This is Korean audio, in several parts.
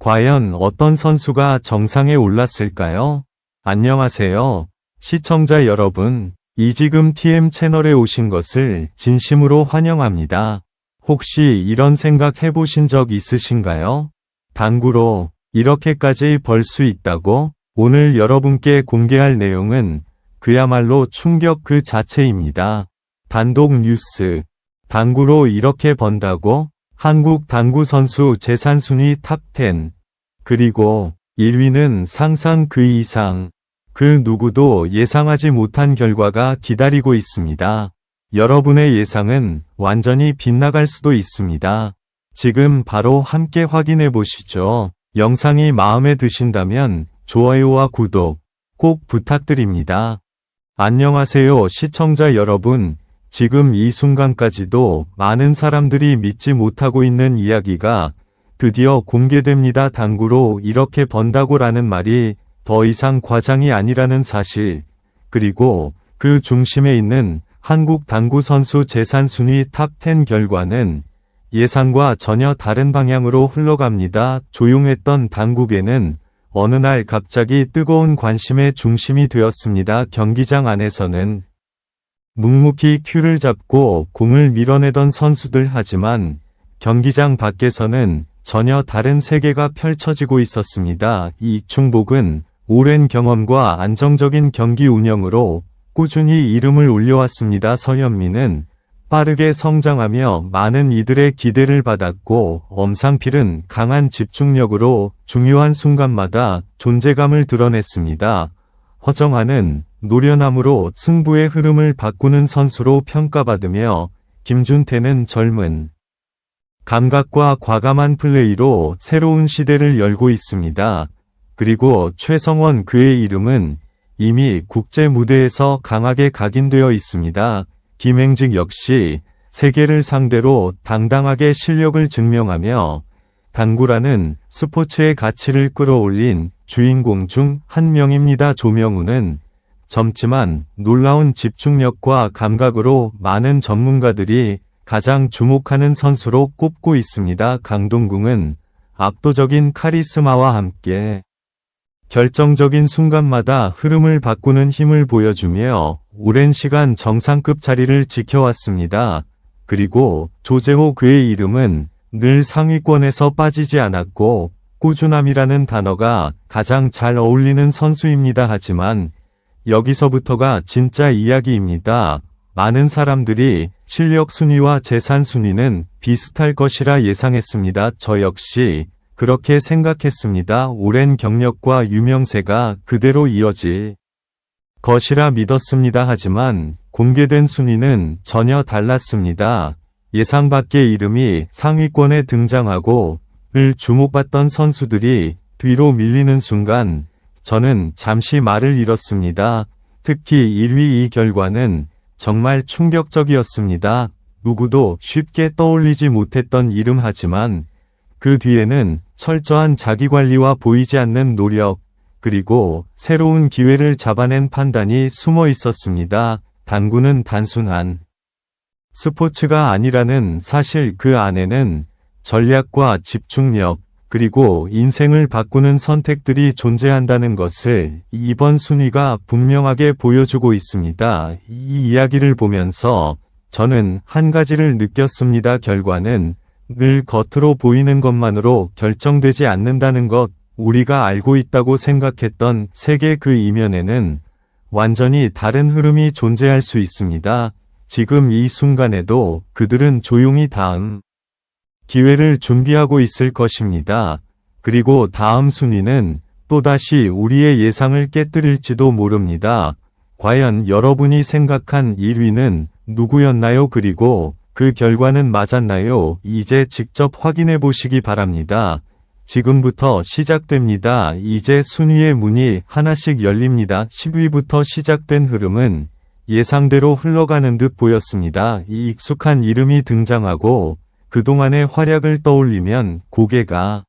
과연 어떤 선수가 정상에 올랐을까요? 안녕하세요. 시청자 여러분, 이지금 TM 채널에 오신 것을 진심으로 환영합니다. 혹시 이런 생각 해보신 적 있으신가요? 당구로 이렇게까지 벌 수 있다고? 오늘 여러분께 공개할 내용은 그야말로 충격 그 자체입니다. 단독 뉴스. 당구로 이렇게 번다고? 한국 당구 선수 재산 순위 탑10. 그리고 1위는 상상 그 이상. 그 누구도 예상하지 못한 결과가 기다리고 있습니다. 여러분의 예상은 완전히 빗나갈 수도 있습니다. 지금 바로 함께 확인해 보시죠. 영상이 마음에 드신다면 좋아요와 구독 꼭 부탁드립니다. 안녕하세요 시청자 여러분. 지금 이 순간까지도 많은 사람들이 믿지 못하고 있는 이야기가 드디어 공개됩니다. 당구로 이렇게 번다고라는 말이 더 이상 과장이 아니라는 사실, 그리고 그 중심에 있는 한국 당구 선수 재산 순위 탑10 결과는 예상과 전혀 다른 방향으로 흘러갑니다. 조용했던 당구계는 어느 날 갑자기 뜨거운 관심의 중심이 되었습니다. 경기장 안에서는 묵묵히 큐를 잡고 공을 밀어내던 선수들, 하지만 경기장 밖에서는 전혀 다른 세계가 펼쳐지고 있었습니다. 이충복은 오랜 경험과 안정적인 경기 운영으로 꾸준히 이름을 올려왔습니다. 서현민은 빠르게 성장하며 많은 이들의 기대를 받았고, 엄상필은 강한 집중력으로 중요한 순간마다 존재감을 드러냈습니다. 허정하는 노련함으로 승부의 흐름을 바꾸는 선수로 평가받으며, 김준태는 젊은 감각과 과감한 플레이로 새로운 시대를 열고 있습니다. 그리고 최성원, 그의 이름은 이미 국제 무대에서 강하게 각인되어 있습니다. 김행직 역시 세계를 상대로 당당하게 실력을 증명하며 당구라는 스포츠의 가치를 끌어올린 주인공 중 한 명입니다. 조명우는 젊지만 놀라운 집중력과 감각으로 많은 전문가들이 가장 주목하는 선수로 꼽고 있습니다. 강동궁은 압도적인 카리스마와 함께 결정적인 순간마다 흐름을 바꾸는 힘을 보여주며 오랜 시간 정상급 자리를 지켜왔습니다. 그리고 조재호, 그의 이름은 늘 상위권에서 빠지지 않았고 꾸준함이라는 단어가 가장 잘 어울리는 선수입니다. 하지만 여기서부터가 진짜 이야기입니다. 많은 사람들이 실력 순위와 재산 순위는 비슷할 것이라 예상했습니다. 저 역시 그렇게 생각했습니다. 오랜 경력과 유명세가 그대로 이어질 것이라 믿었습니다. 하지만 공개된 순위는 전혀 달랐습니다. 예상 밖의 이름이 상위권에 등장하고 을 주목받던 선수들이 뒤로 밀리는 순간 저는 잠시 말을 잃었습니다. 특히 1위, 이 결과는 정말 충격적이었습니다. 누구도 쉽게 떠올리지 못했던 이름, 하지만 그 뒤에는 철저한 자기관리와 보이지 않는 노력, 그리고 새로운 기회를 잡아낸 판단이 숨어 있었습니다. 당구는 단순한 스포츠가 아니라는 사실, 그 안에는 전략과 집중력, 그리고 인생을 바꾸는 선택들이 존재한다는 것을 이번 순위가 분명하게 보여주고 있습니다. 이 이야기를 보면서 저는 한 가지를 느꼈습니다. 결과는 늘 겉으로 보이는 것만으로 결정되지 않는다는 것. 우리가 알고 있다고 생각했던 세계 그 이면에는 완전히 다른 흐름이 존재할 수 있습니다. 지금 이 순간에도 그들은 조용히 다음 기회를 준비하고 있을 것입니다. 그리고 다음 순위는 또다시 우리의 예상을 깨뜨릴지도 모릅니다. 과연 여러분이 생각한 1위는 누구였나요? 그리고 그 결과는 맞았나요? 이제 직접 확인해 보시기 바랍니다. 지금부터 시작됩니다. 이제 순위의 문이 하나씩 열립니다. 10위부터 시작된 흐름은 예상대로 흘러가는 듯 보였습니다. 이 익숙한 이름이 등장하고 그동안의 활약을 떠올리면 고개가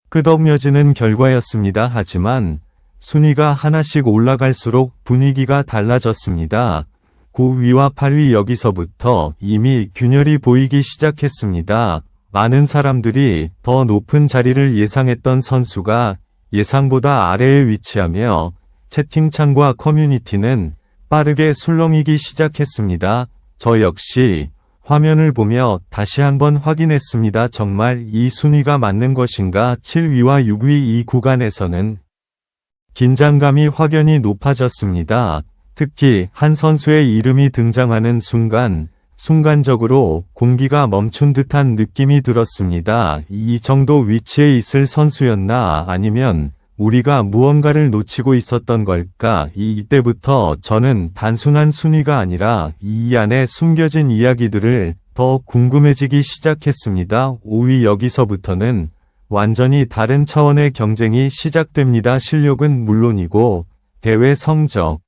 끄덕여지는 결과였습니다. 하지만 순위가 하나씩 올라갈수록 분위기가 달라졌습니다. 9위와 8위, 여기서부터 이미 균열이 보이기 시작했습니다. 많은 사람들이 더 높은 자리를 예상했던 선수가 예상보다 아래에 위치하며 채팅창과 커뮤니티는 빠르게 술렁이기 시작했습니다. 저 역시 화면을 보며 다시 한번 확인했습니다. 정말 이 순위가 맞는 것인가? 7위와 6위 이 구간에서는 긴장감이 확연히 높아졌습니다. 특히 한 선수의 이름이 등장하는 순간적으로 공기가 멈춘 듯한 느낌이 들었습니다. 이 정도 위치에 있을 선수였나? 아니면 우리가 무언가를 놓치고 있었던 걸까? 이때부터 저는 단순한 순위가 아니라 이 안에 숨겨진 이야기들을 더 궁금해지기 시작했습니다. 5위 여기서부터는 완전히 다른 차원의 경쟁이 시작됩니다. 실력은 물론이고 대회 성적,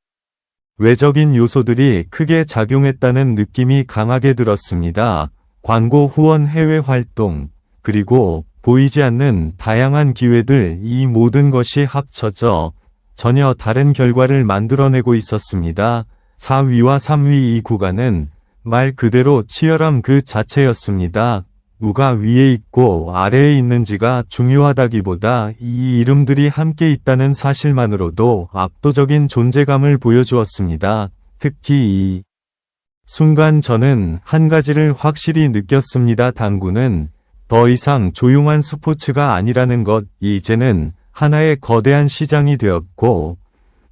외적인 요소들이 크게 작용했다는 느낌이 강하게 들었습니다. 광고 후원 해외 활동, 그리고 보이지 않는 다양한 기회들, 이 모든 것이 합쳐져 전혀 다른 결과를 만들어내고 있었습니다. 4위와 3위 이 구간은 말 그대로 치열함 그 자체였습니다. 누가 위에 있고 아래에 있는지가 중요하다기보다 이 이름들이 함께 있다는 사실만으로도 압도적인 존재감을 보여주었습니다. 특히 이 순간 저는 한 가지를 확실히 느꼈습니다. 당구는 더 이상 조용한 스포츠가 아니라는 것, 이제는 하나의 거대한 시장이 되었고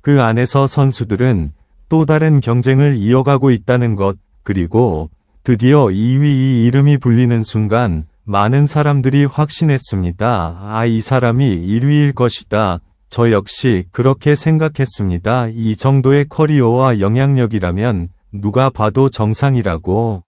그 안에서 선수들은 또 다른 경쟁을 이어가고 있다는 것, 그리고 드디어 2위 이 이름이 불리는 순간 많은 사람들이 확신했습니다. 이 사람이 1위일 것이다. 저 역시 그렇게 생각했습니다. 이 정도의 커리어와 영향력이라면 누가 봐도 정상이라고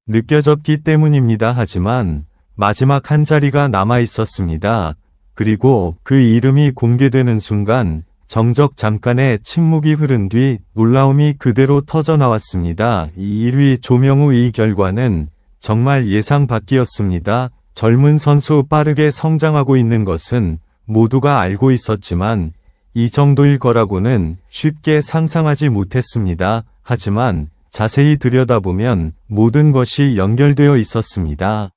느껴졌기 때문입니다. 하지만 마지막 한 자리가 남아 있었습니다. 그리고 그 이름이 공개되는 순간 정적 잠깐의 침묵이 흐른 뒤 놀라움이 그대로 터져나왔습니다. 1위 조명우 이 결과는 정말 예상 밖이었습니다. 젊은 선수 빠르게 성장하고 있는 것은 모두가 알고 있었지만 이 정도일 거라고는 쉽게 상상하지 못했습니다. 하지만 자세히 들여다보면 모든 것이 연결되어 있었습니다.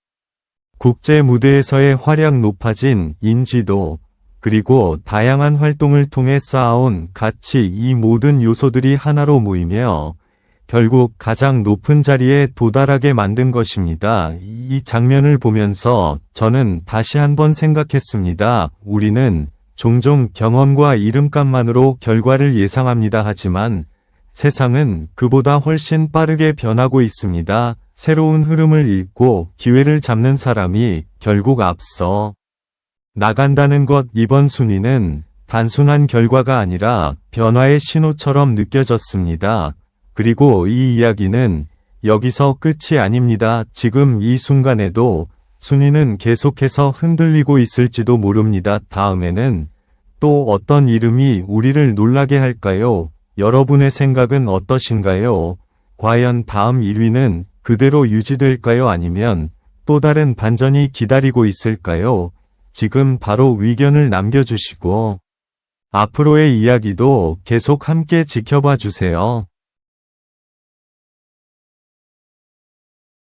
국제 무대에서의 활약, 높아진 인지도, 그리고 다양한 활동을 통해 쌓아온 가치, 이 모든 요소들이 하나로 모이며 결국 가장 높은 자리에 도달하게 만든 것입니다. 이 장면을 보면서 저는 다시 한번 생각했습니다. 우리는 종종 경험과 이름값만으로 결과를 예상합니다. 하지만 세상은 그보다 훨씬 빠르게 변하고 있습니다. 새로운 흐름을 읽고 기회를 잡는 사람이 결국 앞서 나간다는 것. 이번 순위는 단순한 결과가 아니라 변화의 신호처럼 느껴졌습니다. 그리고 이 이야기는 여기서 끝이 아닙니다. 지금 이 순간에도 순위는 계속해서 흔들리고 있을지도 모릅니다. 다음에는 또 어떤 이름이 우리를 놀라게 할까요? 여러분의 생각은 어떠신가요? 과연 다음 1위는 그대로 유지될까요? 아니면 또 다른 반전이 기다리고 있을까요? 지금 바로 의견을 남겨주시고 앞으로의 이야기도 계속 함께 지켜봐 주세요.